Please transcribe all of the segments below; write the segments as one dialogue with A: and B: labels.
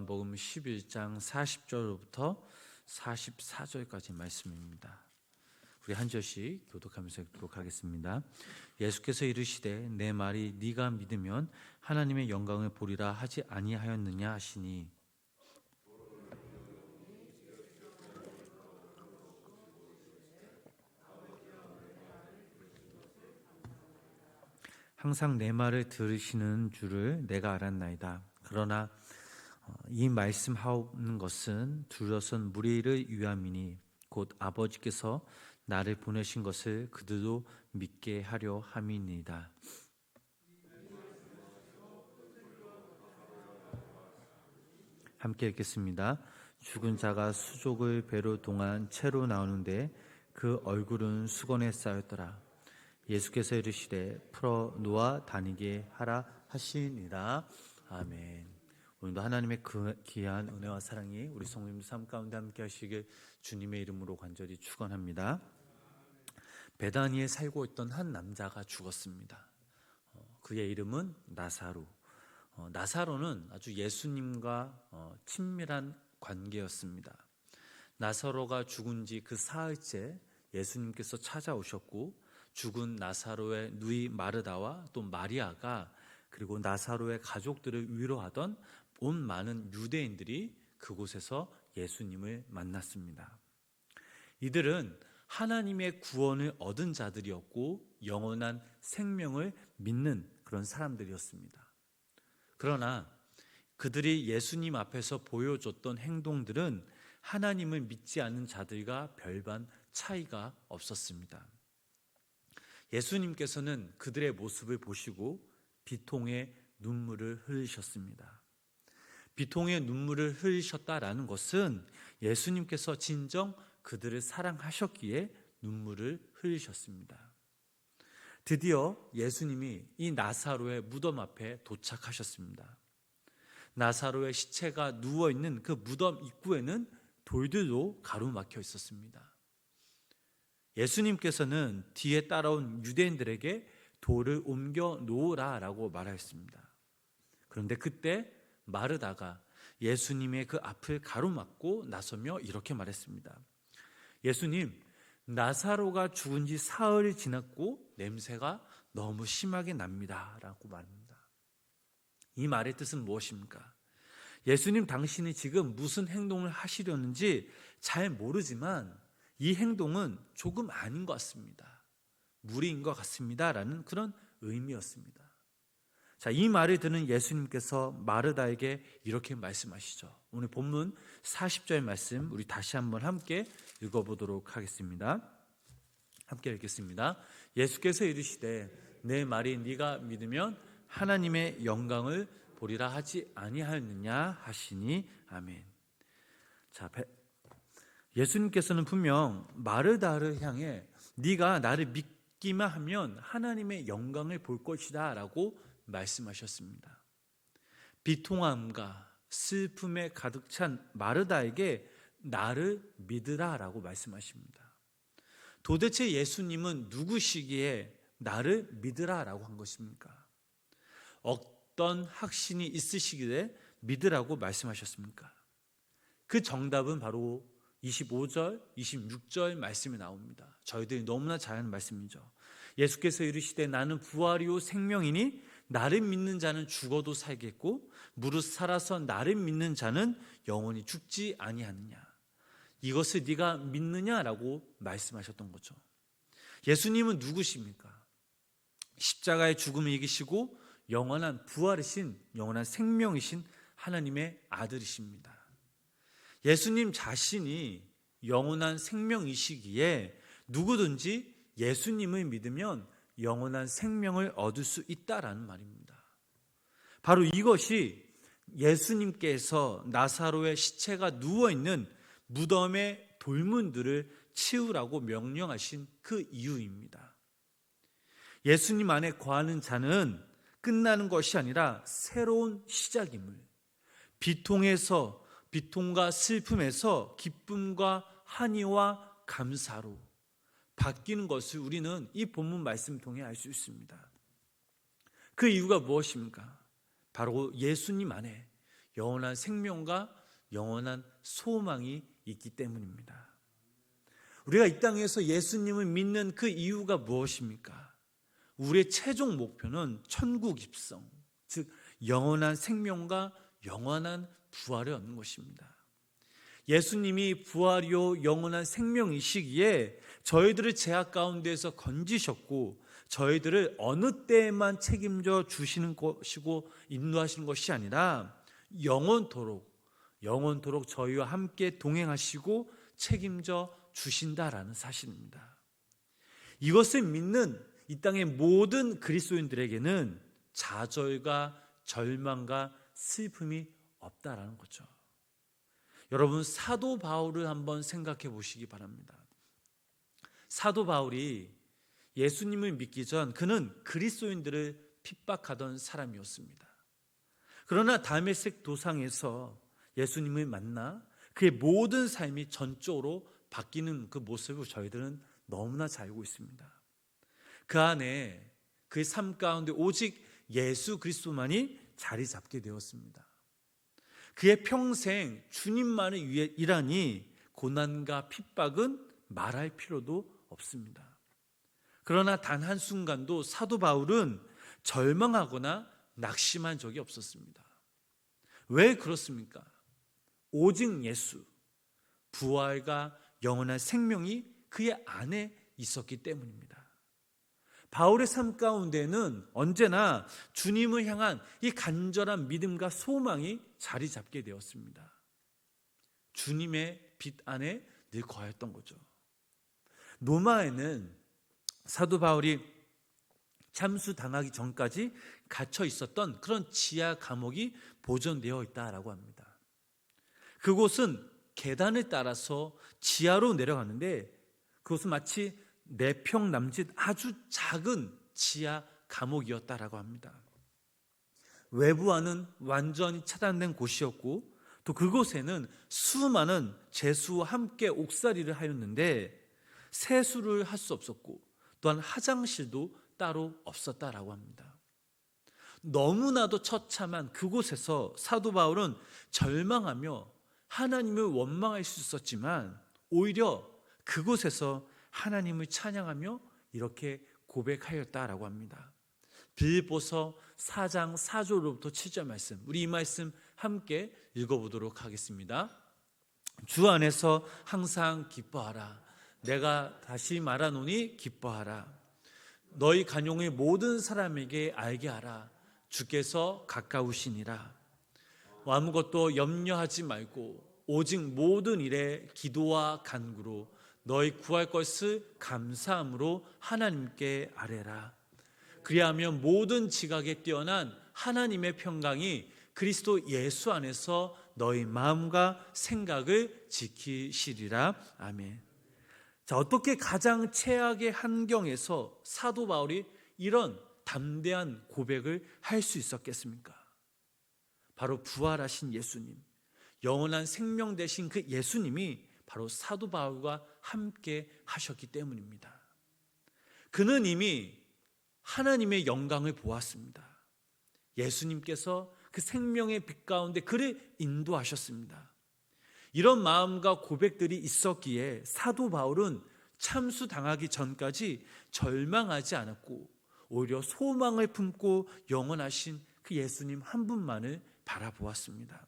A: 요한복음 11장 40절부터 44절까지 말씀입니다. 우리 한 절씩 교독하면서 읽도록 하겠습니다. 예수께서 이르시되 내 말이 네가 믿으면 하나님의 영광을 보리라 하지 아니하였느냐 하시니, 항상 내 말을 들으시는 줄을 내가 알았나이다. 그러나 이 말씀하는 것은 둘러선 무리를 위함이니 곧 아버지께서 나를 보내신 것을 그들도 믿게 하려 함이니이다. 함께 읽겠습니다. 죽은 자가 수족을 배로 동안 채로 나오는데 그 얼굴은 수건에 쌓였더라. 예수께서 이르시되 풀어 놓아 다니게 하라 하시니라. 아멘. 오늘도 하나님의 그 귀한 은혜와 사랑이 우리 성도님들 삶 가운데 함께 하시길 주님의 이름으로 간절히 축원합니다. 베다니에 살고 있던 한 남자가 죽었습니다. 그의 이름은 나사로. 나사로는 아주 예수님과 친밀한 관계였습니다. 나사로가 죽은 지 그 사흘째 예수님께서 찾아오셨고, 죽은 나사로의 누이 마르다와 또 마리아가, 그리고 나사로의 가족들을 위로하던 온 많은 유대인들이 그곳에서 예수님을 만났습니다. 이들은 하나님의 구원을 얻은 자들이었고 영원한 생명을 믿는 그런 사람들이었습니다. 그러나 그들이 예수님 앞에서 보여줬던 행동들은 하나님을 믿지 않는 자들과 별반 차이가 없었습니다. 예수님께서는 그들의 모습을 보시고 비통의 눈물을 흘리셨습니다. 비통의 눈물을 흘리셨다라는 것은 예수님께서 진정 그들을 사랑하셨기에 눈물을 흘리셨습니다. 드디어 예수님이 이 나사로의 무덤 앞에 도착하셨습니다. 나사로의 시체가 누워있는 그 무덤 입구에는 돌들로 가로막혀 있었습니다. 예수님께서는 뒤에 따라온 유대인들에게 돌을 옮겨 놓으라라고 말하였습니다. 그런데 그때 마르다가 예수님의 그 앞을 가로막고 나서며 이렇게 말했습니다. 예수님, 나사로가 죽은 지 사흘이 지났고 냄새가 너무 심하게 납니다 라고 말합니다. 이 말의 뜻은 무엇입니까? 예수님, 당신이 지금 무슨 행동을 하시려는지 잘 모르지만 이 행동은 조금 아닌 것 같습니다. 무리인 것 같습니다 라는 그런 의미였습니다. 자, 이 말을 듣는 예수님께서 마르다에게 이렇게 말씀하시죠. 오늘 본문 40절 말씀 우리 다시 한번 함께 읽어보도록 하겠습니다. 함께 읽겠습니다. 예수께서 이르시되 내 말이 네가 믿으면 하나님의 영광을 보리라 하지 아니하였느냐 하시니. 아멘. 자, 예수님께서는 분명 마르다를 향해 네가 나를 믿기만 하면 하나님의 영광을 볼 것이다 라고 말씀하셨습니다. 비통함과 슬픔에 가득 찬 마르다에게 나를 믿으라 라고 말씀하십니다. 도대체 예수님은 누구시기에 나를 믿으라 라고 한 것입니까? 어떤 확신이 있으시기에 믿으라고 말씀하셨습니까? 그 정답은 바로 25절, 26절 말씀이 나옵니다. 저희들이 너무나 잘 아는 말씀이죠. 예수께서 이르시되 나는 부활이요 생명이니 나를 믿는 자는 죽어도 살겠고 무릇 살아서 나를 믿는 자는 영원히 죽지 아니하느냐. 이것을 네가 믿느냐라고 말씀하셨던 거죠. 예수님은 누구십니까? 십자가의 죽음을 이기시고 영원한 부활이신, 영원한 생명이신 하나님의 아들이십니다. 예수님 자신이 영원한 생명이시기에 누구든지 예수님을 믿으면 영원한 생명을 얻을 수 있다라는 말입니다. 바로 이것이 예수님께서 나사로의 시체가 누워있는 무덤의 돌문들을 치우라고 명령하신 그 이유입니다. 예수님 안에 거하는 자는 끝나는 것이 아니라 새로운 시작임을, 비통과 슬픔에서 기쁨과 한의와 감사로 바뀌는 것을 우리는 이 본문 말씀을 통해 알 수 있습니다. 그 이유가 무엇입니까? 바로 예수님 안에 영원한 생명과 영원한 소망이 있기 때문입니다. 우리가 이 땅에서 예수님을 믿는 그 이유가 무엇입니까? 우리의 최종 목표는 천국 입성, 즉 영원한 생명과 영원한 부활을 얻는 것입니다. 예수님이 부활이요 영원한 생명이시기에 저희들을 죄악 가운데에서 건지셨고 저희들을 어느 때에만 책임져 주시는 것이고 인도하시는 것이 아니라 영원토록 저희와 함께 동행하시고 책임져 주신다라는 사실입니다. 이것을 믿는 이 땅의 모든 그리스도인들에게는 좌절과 절망과 슬픔이 없다라는 거죠. 여러분, 사도 바울을 한번 생각해 보시기 바랍니다. 사도 바울이 예수님을 믿기 전 그는 그리스도인들을 핍박하던 사람이었습니다. 그러나 다메섹 도상에서 예수님을 만나 그의 모든 삶이 전적으로 바뀌는 그 모습을 저희들은 너무나 잘 알고 있습니다. 그 안에 그의 삶 가운데 오직 예수 그리스도만이 자리 잡게 되었습니다. 그의 평생 주님만을 위해 일하니 고난과 핍박은 말할 필요도 없습니다. 그러나 단 한순간도 사도 바울은 절망하거나 낙심한 적이 없었습니다. 왜 그렇습니까? 오직 예수, 부활과 영원한 생명이 그의 안에 있었기 때문입니다. 바울의 삶 가운데는 언제나 주님을 향한 이 간절한 믿음과 소망이 자리 잡게 되었습니다. 주님의 빛 안에 늘 거했던 거죠. 로마에는 사도 바울이 참수당하기 전까지 갇혀 있었던 그런 지하 감옥이 보존되어 있다라고 합니다. 그곳은 계단을 따라서 지하로 내려가는데 그곳은 마치 4평 남짓 아주 작은 지하 감옥이었다라고 합니다. 외부와는 완전히 차단된 곳이었고 또 그곳에는 수많은 죄수와 함께 옥살이를 하였는데 세수를 할 수 없었고 또한 화장실도 따로 없었다라고 합니다. 너무나도 처참한 그곳에서 사도 바울은 절망하며 하나님을 원망할 수 있었지만 오히려 그곳에서 하나님을 찬양하며 이렇게 고백하였다라고 합니다. 빌립보서 4장 4절로부터 7절 말씀, 우리 이 말씀 함께 읽어보도록 하겠습니다. 주 안에서 항상 기뻐하라. 내가 다시 말하노니 기뻐하라. 너희 간용의 모든 사람에게 알게 하라. 주께서 가까우시니라. 아무것도 염려하지 말고 오직 모든 일에 기도와 간구로 너희 구할 것을 감사함으로 하나님께 아뢰라. 그리하면 모든 지각에 뛰어난 하나님의 평강이 그리스도 예수 안에서 너희 마음과 생각을 지키시리라. 아멘. 자, 어떻게 가장 최악의 환경에서 사도 바울이 이런 담대한 고백을 할 수 있었겠습니까? 바로 부활하신 예수님, 영원한 생명 되신 그 예수님이 바로 사도 바울과 함께 하셨기 때문입니다. 그는 이미 하나님의 영광을 보았습니다. 예수님께서 그 생명의 빛 가운데 그를 인도하셨습니다. 이런 마음과 고백들이 있었기에 사도 바울은 참수당하기 전까지 절망하지 않았고 오히려 소망을 품고 영원하신 그 예수님 한 분만을 바라보았습니다.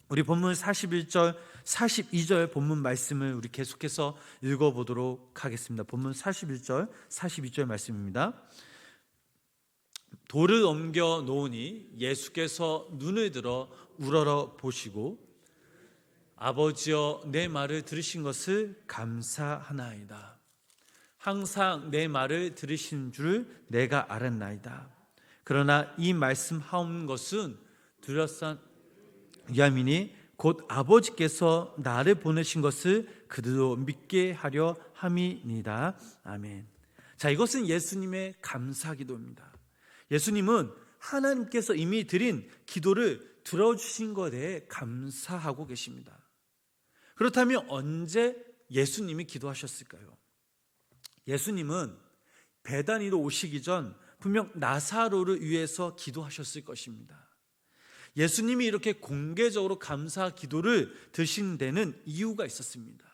A: 우리 본문 41절, 42절 본문 말씀을 우리 계속해서 읽어보도록 하겠습니다. 본문 41절, 42절 말씀입니다. 돌을 옮겨 놓으니 예수께서 눈을 들어 우러러 보시고 아버지여 내 말을 들으신 것을 감사하나이다. 항상 내 말을 들으신 줄 내가 알았나이다. 그러나 이 말씀하옵는 것은 두렵사 위함이니 곧 아버지께서 나를 보내신 것을 그들도 믿게 하려 함이니이다. 아멘. 자, 이것은 예수님의 감사기도입니다. 예수님은 하나님께서 이미 드린 기도를 들어주신 것에 대해 감사하고 계십니다. 그렇다면 언제 예수님이 기도하셨을까요? 예수님은 베다니로 오시기 전 분명 나사로를 위해서 기도하셨을 것입니다. 예수님이 이렇게 공개적으로 감사 기도를 드신 데는 이유가 있었습니다.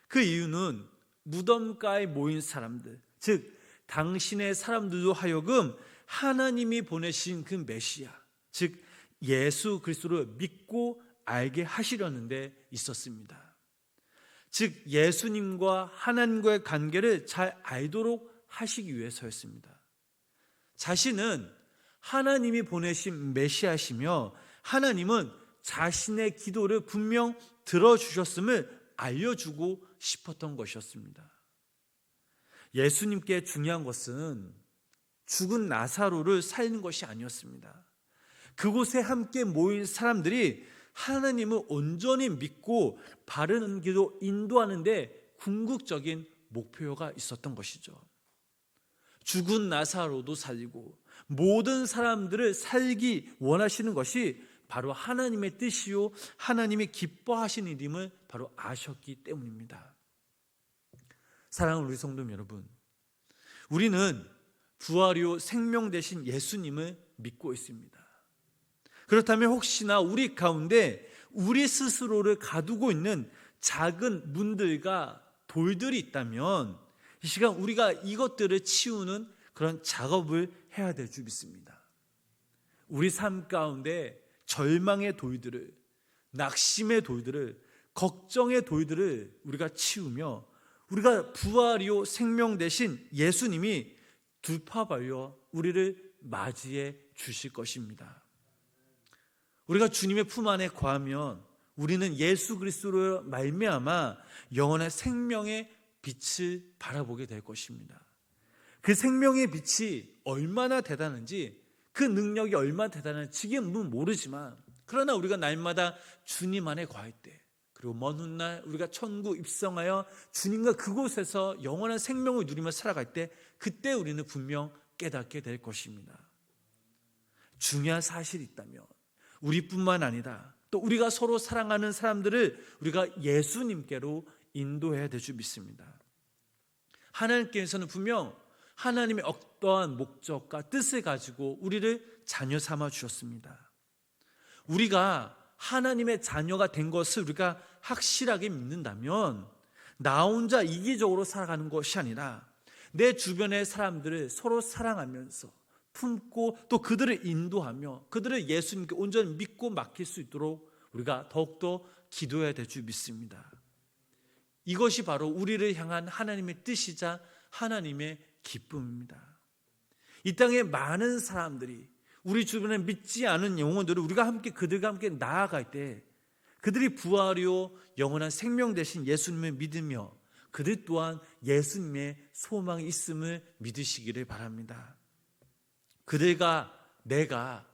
A: 그 이유는 무덤가에 모인 사람들, 즉 당신의 사람들도 하여금 하나님이 보내신 그 메시아, 즉 예수 그리스도를 믿고 알게 하시려는 데 있었습니다. 즉 예수님과 하나님과의 관계를 잘 알도록 하시기 위해서였습니다. 자신은 하나님이 보내신 메시아시며 하나님은 자신의 기도를 분명 들어주셨음을 알려주고 싶었던 것이었습니다. 예수님께 중요한 것은 죽은 나사로를 살리는 것이 아니었습니다. 그곳에 함께 모인 사람들이 하나님을 온전히 믿고 바른 길로 인도하는 데 궁극적인 목표가 있었던 것이죠. 죽은 나사로도 살리고 모든 사람들을 살기 원하시는 것이 바로 하나님의 뜻이요 하나님이 기뻐하시는 일임을 바로 아셨기 때문입니다. 사랑하는 우리 성도 여러분, 우리는 부활이요 생명 되신 예수님을 믿고 있습니다. 그렇다면 혹시나 우리 가운데 우리 스스로를 가두고 있는 작은 문들과 돌들이 있다면 이 시간 우리가 이것들을 치우는 그런 작업을 해야 될 줄 믿습니다. 우리 삶 가운데 절망의 돌들을, 낙심의 돌들을, 걱정의 돌들을 우리가 치우며 우리가 부활이요 생명 되신 예수님이 두파발려 우리를 맞이해 주실 것입니다. 우리가 주님의 품 안에 거하면 우리는 예수 그리스도로 말미암아 영원한 생명의 빛을 바라보게 될 것입니다. 그 생명의 빛이 얼마나 대단한지, 그 능력이 얼마나 대단한지 지금은 모르지만, 그러나 우리가 날마다 주님 안에 거할 때, 그리고 먼 훗날 우리가 천국 입성하여 주님과 그곳에서 영원한 생명을 누리며 살아갈 때, 그때 우리는 분명 깨닫게 될 것입니다. 중요한 사실이 있다면 우리뿐만 아니라 또 우리가 서로 사랑하는 사람들을 우리가 예수님께로 인도해야 될 줄 믿습니다. 하나님께서는 분명 하나님의 어떠한 목적과 뜻을 가지고 우리를 자녀 삼아 주셨습니다. 우리가 하나님의 자녀가 된 것을 우리가 확실하게 믿는다면 나 혼자 이기적으로 살아가는 것이 아니라 내 주변의 사람들을 서로 사랑하면서 품고 또 그들을 인도하며 그들을 예수님께 온전히 믿고 맡길 수 있도록 우리가 더욱더 기도해야 될 줄 믿습니다. 이것이 바로 우리를 향한 하나님의 뜻이자 하나님의 기쁨입니다. 이 땅에 많은 사람들이 우리 주변에 믿지 않은 영혼들을 우리가 함께 그들과 함께 나아갈 때 그들이 부활이요 영원한 생명 되신 예수님을 믿으며 그들 또한 예수님의 소망이 있음을 믿으시기를 바랍니다. 그들과 내가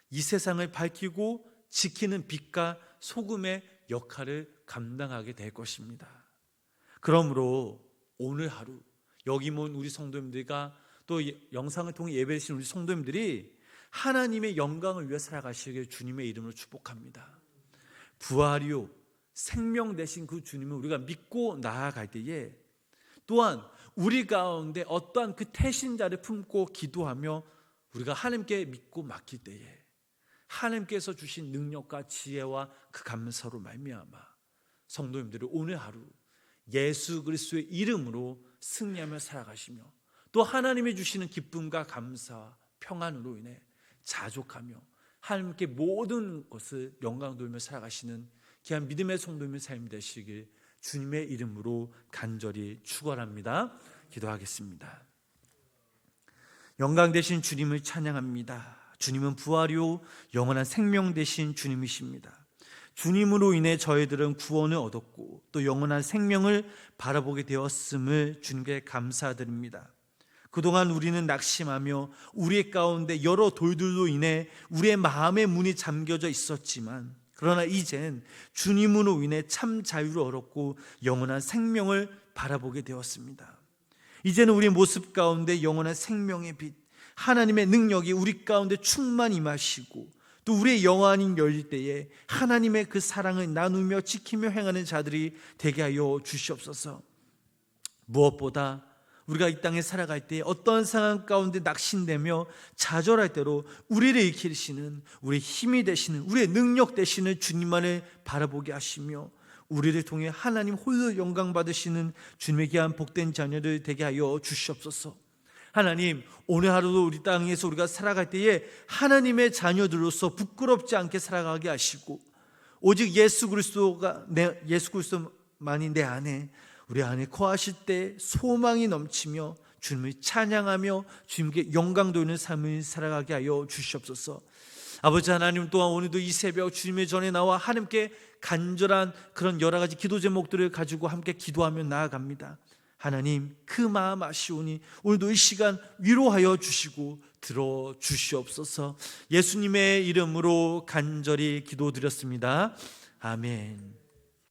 A: 이 세상을 밝히고 지키는 빛과 소금의 역할을 감당하게 될 것입니다. 그러므로 오늘 하루 여기 모인 우리 성도님들과 또 영상을 통해 예배드리신 우리 성도님들이 하나님의 영광을 위해 살아가시길 주님의 이름으로 축복합니다. 부활이요 생명 되신 그 주님을 우리가 믿고 나아갈 때에 또한 우리 가운데 어떠한 그 태신자를 품고 기도하며 우리가 하나님께 믿고 맡길 때에 하나님께서 주신 능력과 지혜와 그 감사로 말미암아 성도님들이 오늘 하루 예수 그리스도의 이름으로 승리하며 살아가시며 또 하나님이 주시는 기쁨과 감사와 평안으로 인해 자족하며 하나님께 모든 것을 영광 돌며 살아가시는 귀한 믿음의 성도님의 삶이 되시길 주님의 이름으로 간절히 축원합니다. 기도하겠습니다. 영광 되신 주님을 찬양합니다. 주님은 부활이요 영원한 생명 되신 주님이십니다. 주님으로 인해 저희들은 구원을 얻었고 또 영원한 생명을 바라보게 되었음을 주님께 감사드립니다. 그동안 우리는 낙심하며 우리 가운데 여러 돌들로 인해 우리의 마음의 문이 잠겨져 있었지만 그러나 이젠 주님으로 인해 참 자유를 얻었고 영원한 생명을 바라보게 되었습니다. 이제는 우리의 모습 가운데 영원한 생명의 빛, 하나님의 능력이 우리 가운데 충만히 임하시고 또 우리의 영안이 열릴 때에 하나님의 그 사랑을 나누며 지키며 행하는 자들이 되게 하여 주시옵소서. 무엇보다 우리가 이 땅에 살아갈 때 어떠한 상황 가운데 낙심되며 좌절할 때로 우리를 일으키시는, 우리의 힘이 되시는, 우리의 능력 되시는 주님만을 바라보게 하시며 우리를 통해 하나님 홀로 영광 받으시는 주님의 귀한 복된 자녀들 되게 하여 주시옵소서. 하나님, 오늘 하루도 우리 땅에서 우리가 살아갈 때에 하나님의 자녀들로서 부끄럽지 않게 살아가게 하시고 오직 예수 그리스도만이 내 안에, 우리 안에 거하실 때 소망이 넘치며 주님을 찬양하며 주님께 영광 돌리는 삶을 살아가게 하여 주시옵소서. 아버지 하나님, 또한 오늘도 이 새벽 주님의 전에 나와 하나님께 간절한 그런 여러 가지 기도 제목들을 가지고 함께 기도하며 나아갑니다. 하나님, 그 마음 아시오니 오늘도 이 시간 위로하여 주시고 들어주시옵소서. 예수님의 이름으로 간절히 기도드렸습니다. 아멘.